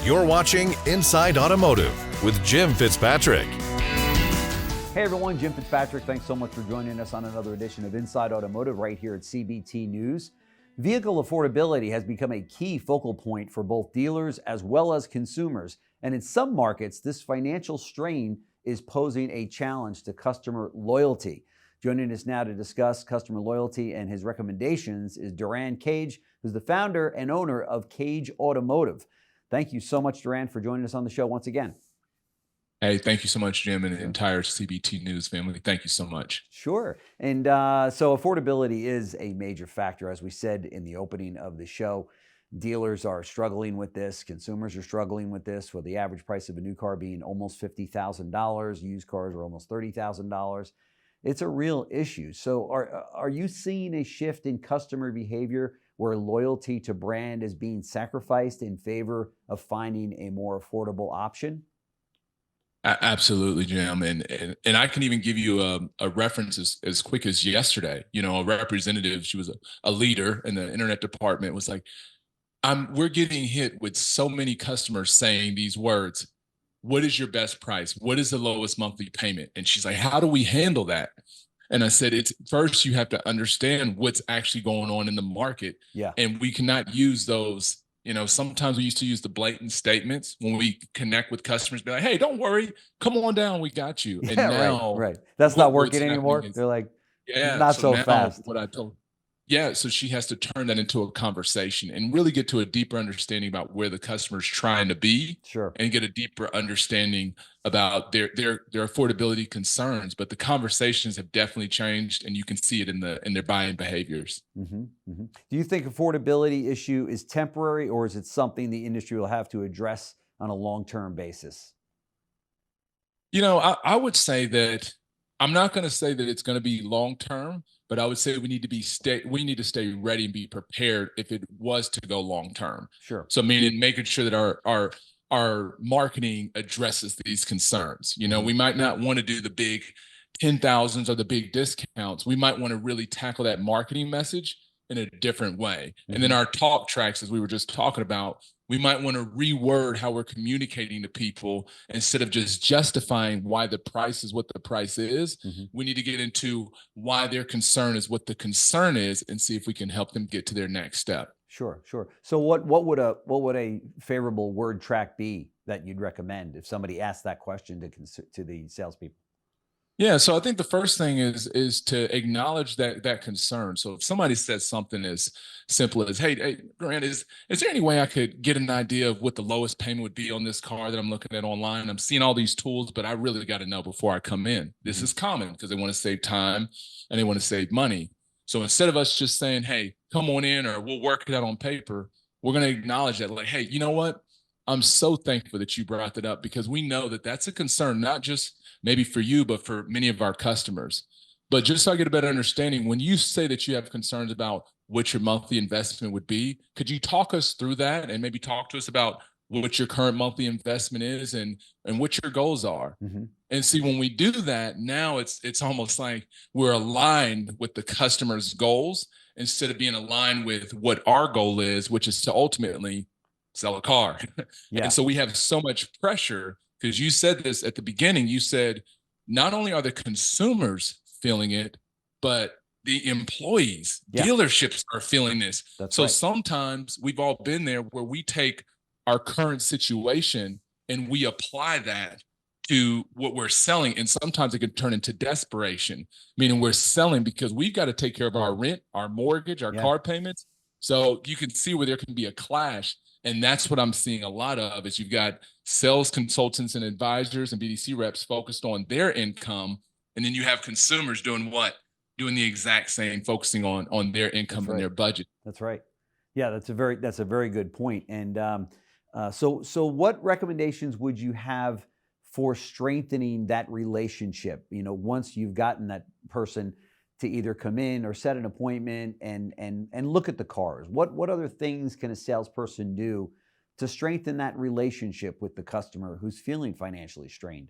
You're watching Inside Automotive with Jim Fitzpatrick. Hey everyone, Jim Fitzpatrick. Thanks so much for joining us on another edition of Inside Automotive right here at CBT News. Vehicle affordability has become a key focal point for both dealers as well as consumers. And in some markets, this financial strain is posing a challenge to customer loyalty. Joining us now to discuss customer loyalty and his recommendations is Durran Cage, who's the founder and owner of Cage Automotive. Thank you so much, Durran, for joining us on the show once again. Hey, thank you so much, Jim, and the entire CBT News family. Thank you so much. Sure. And so affordability is a major factor. As we said in the opening of the show, dealers are struggling with this. Consumers are struggling with this, with the average price of a new car being almost $50,000. Used cars are almost $30,000. It's a real issue. So are you seeing a shift in customer behavior where loyalty to brand is being sacrificed in favor of finding a more affordable option? Absolutely, Jim. And I can even give you a reference as quick as yesterday. You know, a representative, she was a leader in the internet department, was like, we're getting hit with so many customers saying these words. What is your best price? What is the lowest monthly payment? And she's like, how do we handle that? And I said, it's first, you have to understand what's actually going on in the market. Yeah. And we cannot use those. You know, sometimes we used to use the blatant statements when we connect with customers, be like, hey, don't worry, come on down, we got you. And now, right. That's not working anymore. They're like, not so fast. What I told, so she has to turn that into a conversation and really get to a deeper understanding about where the customer's trying to be. Sure. And get a deeper understanding about their affordability concerns. But the conversations have definitely changed, and you can see it in their buying behaviors. Mm-hmm, mm-hmm. Do you think affordability issue is temporary, or is it something the industry will have to address on a long-term basis? You know, I would say that I'm not going to say that it's going to be long-term, but I would say we need to stay ready and be prepared if it was to go long-term. Sure. So meaning making sure that our marketing addresses these concerns. You know, we might not want to do the big 10,000s or the big discounts. We might want to really tackle that marketing message in a different way. And then our talk tracks, as we were just talking about, we might want to reword how we're communicating to people instead of just justifying why the price is what the price is. We need to get into why their concern is what the concern is and see if we can help them get to their next step. Sure, sure. So what would a favorable word track be that you'd recommend if somebody asked that question to the salespeople? Yeah, so I think the first thing is to acknowledge that concern. So if somebody says something as simple as, hey, Grant, is there any way I could get an idea of what the lowest payment would be on this car that I'm looking at online? I'm seeing all these tools, but I really got to know before I come in. This is common because they want to save time and they want to save money. So instead of us just saying, hey, come on in, or we'll work it out on paper, we're going to acknowledge that, like, hey, you know what? I'm so thankful that you brought that up, because we know that that's a concern, not just maybe for you, but for many of our customers. But just so I get a better understanding, when you say that you have concerns about what your monthly investment would be, could you talk us through that and maybe talk to us about what your current monthly investment is and what your goals are? And see, when we do that, now it's almost like we're aligned with the customer's goals instead of being aligned with what our goal is, which is to ultimately sell a car. And so we have so much pressure, because you said this at the beginning. You said not only are the consumers feeling it, but the employees, dealerships are feeling this. That's so right. Sometimes we've all been there where we take our current situation and we apply that to what we're selling. And sometimes it can turn into desperation, meaning we're selling because we've got to take care of our rent, our mortgage, our car payments. So you can see where there can be a clash. And that's what I'm seeing a lot of, is you've got sales consultants and advisors and BDC reps focused on their income. And then you have consumers doing what? Doing the exact same, focusing on their income and their budget. That's right. Yeah, that's a very good point. And so what recommendations would you have for strengthening that relationship? You know, once you've gotten that person to either come in or set an appointment and look at the cars, what other things can a salesperson do to strengthen that relationship with the customer who's feeling financially strained?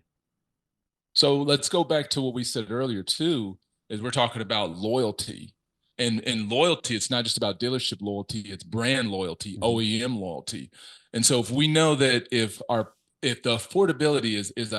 So let's go back to what we said earlier too, is we're talking about loyalty. And loyalty, it's not just about dealership loyalty, it's brand loyalty, OEM loyalty. And so if we know that if the affordability is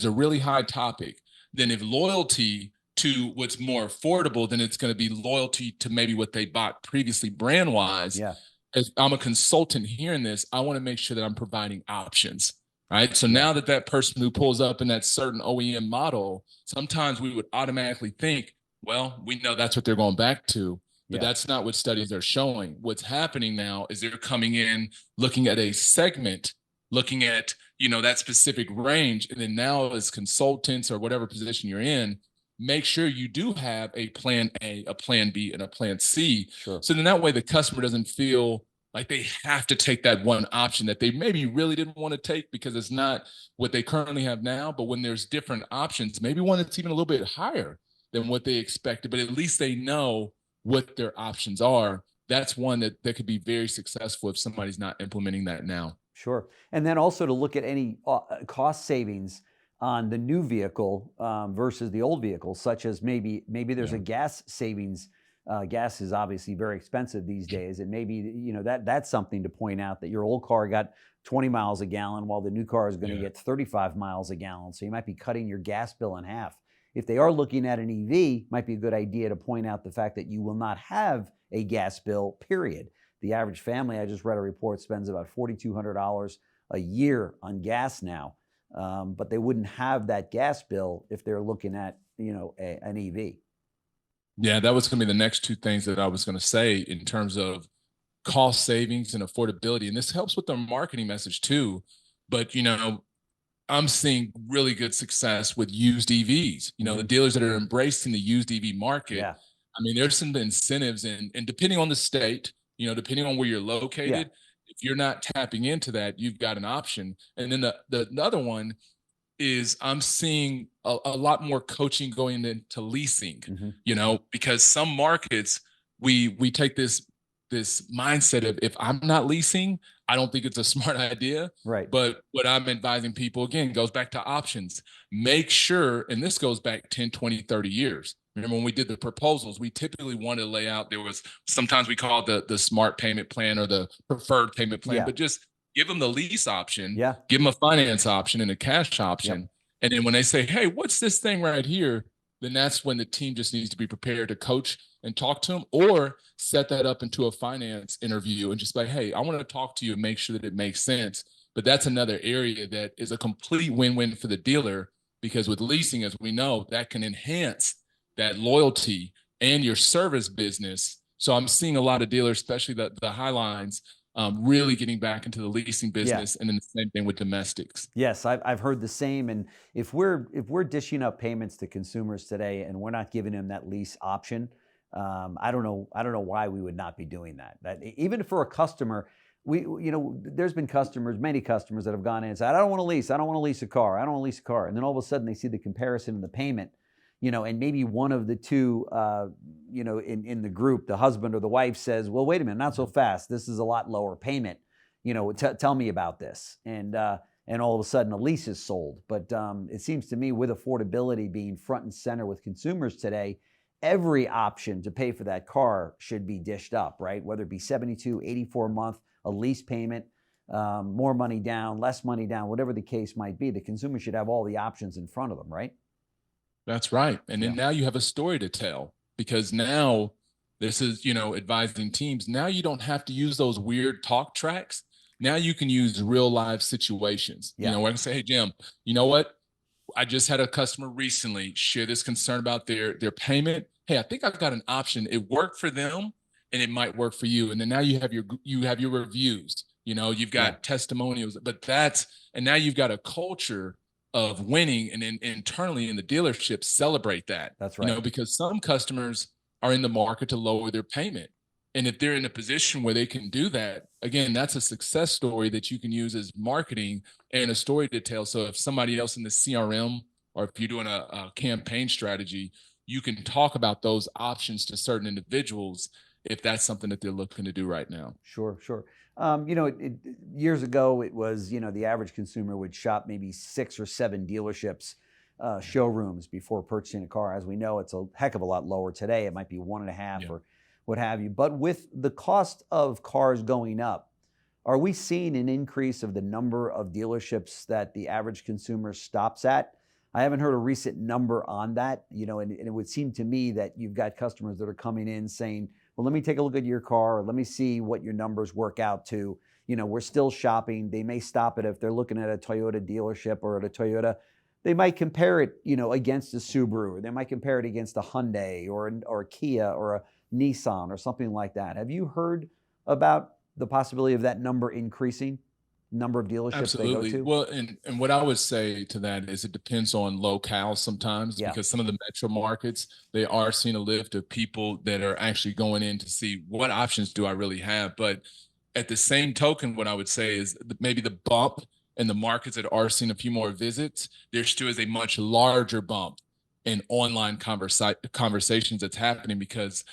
a really high topic, then if loyalty to what's more affordable, then it's going to be loyalty to maybe what they bought previously brand wise. Yeah. As I'm a consultant hearing this, I want to make sure that I'm providing options. Right. So now that person who pulls up in that certain OEM model, sometimes we would automatically think, well, we know that's what they're going back to, but that's not what studies are showing. What's happening now is they're coming in, looking at a segment, looking at, that specific range. And then now as consultants or whatever position you're in, make sure you do have a plan A, a plan B, and a plan C. Sure. So then that way the customer doesn't feel like they have to take that one option that they maybe really didn't want to take because it's not what they currently have now. But when there's different options, maybe one that's even a little bit higher than what they expected, but at least they know what their options are. That's one that could be very successful if somebody's not implementing that now. Sure. And then also to look at any cost savings on the new vehicle versus the old vehicle, such as maybe there's a gas savings. Gas is obviously very expensive these days, and maybe that's something to point out, that your old car got 20 miles a gallon while the new car is going to get 35 miles a gallon. So you might be cutting your gas bill in half. If they are looking at an EV, might be a good idea to point out the fact that you will not have a gas bill, period. The average family, I just read a report, spends about $4,200 a year on gas now, but they wouldn't have that gas bill if they're looking at an EV. Yeah, that was going to be the next two things that I was going to say in terms of cost savings and affordability. And this helps with the marketing message too. But, I'm seeing really good success with used EVs. The dealers that are embracing the used EV market. Yeah. I mean, there's some incentives and depending on the state, depending on where you're located, if you're not tapping into that, you've got an option. And then the other one is I'm seeing a lot more coaching going into leasing, because some markets we take this mindset of, if I'm not leasing, I don't think it's a smart idea. Right. But what I'm advising people, again, goes back to options. Make sure, and this goes back 10, 20, 30 years. Remember when we did the proposals, we typically wanted to lay out, there was sometimes we called the smart payment plan or the preferred payment plan, but just give them the lease option, give them a finance option and a cash option. And then when they say, hey, what's this thing right here? Then that's when the team just needs to be prepared to coach and talk to them, or set that up into a finance interview and just like, hey, I want to talk to you and make sure that it makes sense. But that's another area that is a complete win-win for the dealer, because with leasing, as we know, that can enhance that loyalty and your service business. So I'm seeing a lot of dealers, especially the high lines, really getting back into the leasing business, and then the same thing with domestics. Yes, I've heard the same. And if we're dishing up payments to consumers today and we're not giving them that lease option, I don't know why we would not be doing that. That even for a customer, there's been many customers that have gone in and said, I don't want to lease a car, and then all of a sudden they see the comparison in the payment, and maybe one of the two, in the group, the husband or the wife says, well, wait a minute, not so fast. This is a lot lower payment. Tell me about this. And all of a sudden a lease is sold. But it seems to me, with affordability being front and center with consumers today, every option to pay for that car should be dished up, right? Whether it be 72, 84 month, a lease payment, more money down, less money down, whatever the case might be, the consumer should have all the options in front of them, right? That's right. And then now you have a story to tell, because now this is, advising teams. Now you don't have to use those weird talk tracks. Now you can use real live situations. I can say, hey, Jim, you know what? I just had a customer recently share this concern about their payment. Hey, I think I've got an option. It worked for them and it might work for you. And then now you have your reviews, you've got testimonials, and now you've got a culture of winning, and then internally in the dealership celebrate that. That's right. Because some customers are in the market to lower their payment. And if they're in a position where they can do that, again, that's a success story that you can use as marketing and a story to tell. So if somebody else in the CRM, or if you're doing a campaign strategy, you can talk about those options to certain individuals if that's something that they're looking to do right now. Sure. Years ago, it was, the average consumer would shop maybe 6 or 7 dealerships, showrooms before purchasing a car. As we know, it's a heck of a lot lower today. It might be 1.5 or what have you. But with the cost of cars going up, are we seeing an increase of the number of dealerships that the average consumer stops at? I haven't heard a recent number on that, and it would seem to me that you've got customers that are coming in saying, well, let me take a look at your car, or let me see what your numbers work out to. We're still shopping. They may stop it if they're looking at a Toyota dealership or at a Toyota. They might compare it, against a Subaru, or they might compare it against a Hyundai or a Kia or a Nissan or something like that. Have you heard about the possibility of that number increasing? Number of dealerships Absolutely. they go to? Well, and what I would say to that is it depends on locale sometimes, because some of the metro markets, they are seeing a lift of people that are actually going in to see what options do I really have. But at the same token, what I would say is maybe the bump in the markets that are seeing a few more visits, there still is a much larger bump in online conversations that's happening, because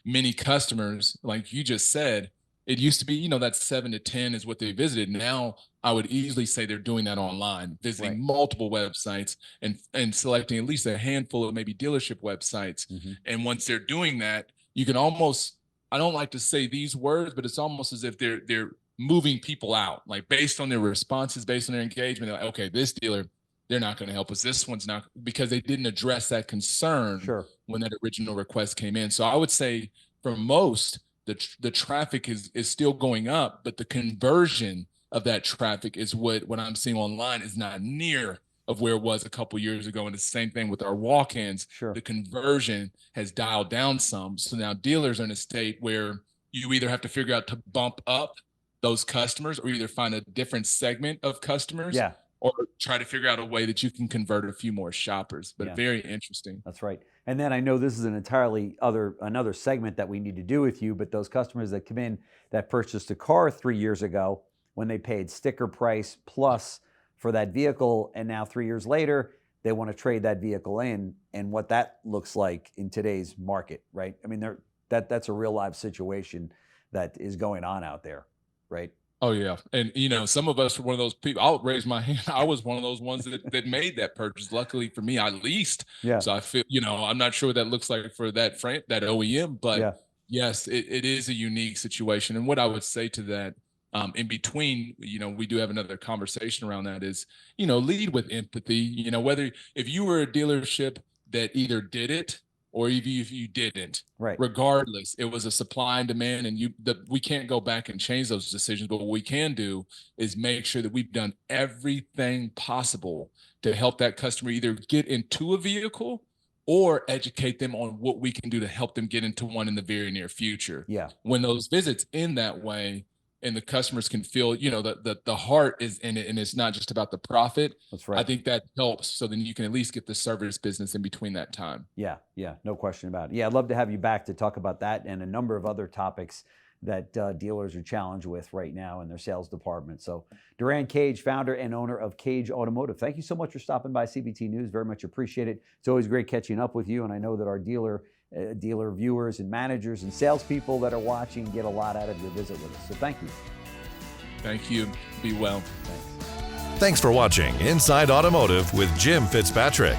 many customers, like you just said, it used to be, that 7 to 10 is what they visited. Now, I would easily say they're doing that online, visiting multiple websites and selecting at least a handful of maybe dealership websites. And once they're doing that, you can almost, I don't like to say these words, but it's almost as if they're moving people out, like based on their responses, based on their engagement. They're like, okay, this dealer, they're not going to help us. This one's not, because they didn't address that concern when that original request came in. So I would say for most, the traffic is still going up, but the conversion of that traffic is what I'm seeing online is not near of where it was a couple years ago. And it's the same thing with our walk-ins. The conversion has dialed down some. So now dealers are in a state where you either have to figure out to bump up those customers, or either find a different segment of customers, or try to figure out a way that you can convert a few more shoppers. But very interesting. That's right. And then I know this is an entirely another segment that we need to do with you, but those customers that come in that purchased a car 3 years ago when they paid sticker price plus for that vehicle, and now 3 years later, they want to trade that vehicle in, and what that looks like in today's market, right? I mean, that's a real live situation that is going on out there, right? Oh, yeah. And, some of us were one of those people. I'll raise my hand. I was one of those ones that made that purchase. Luckily for me, I leased. So I feel, I'm not sure what that looks like for that OEM, but yes, it is a unique situation. And what I would say to that, in between, we do have another conversation around that is, lead with empathy, whether if you were a dealership that either did it or if you didn't, regardless, it was a supply and demand, and we can't go back and change those decisions. But what we can do is make sure that we've done everything possible to help that customer either get into a vehicle or educate them on what we can do to help them get into one in the very near future. When those visits in that way, and the customers can feel, that the heart is in it, and it's not just about the profit. That's right. I think that helps. So then you can at least get the service business in between that time. Yeah, no question about it. Yeah, I'd love to have you back to talk about that and a number of other topics that dealers are challenged with right now in their sales department. So Durran Cage, founder and owner of Cage Automotive. Thank you so much for stopping by CBT News. Very much appreciate it. It's always great catching up with you, and I know that our dealer viewers and managers and salespeople that are watching get a lot out of your visit with us. So thank you. Thank you. Be well. Thanks. Thanks for watching Inside Automotive with Jim Fitzpatrick.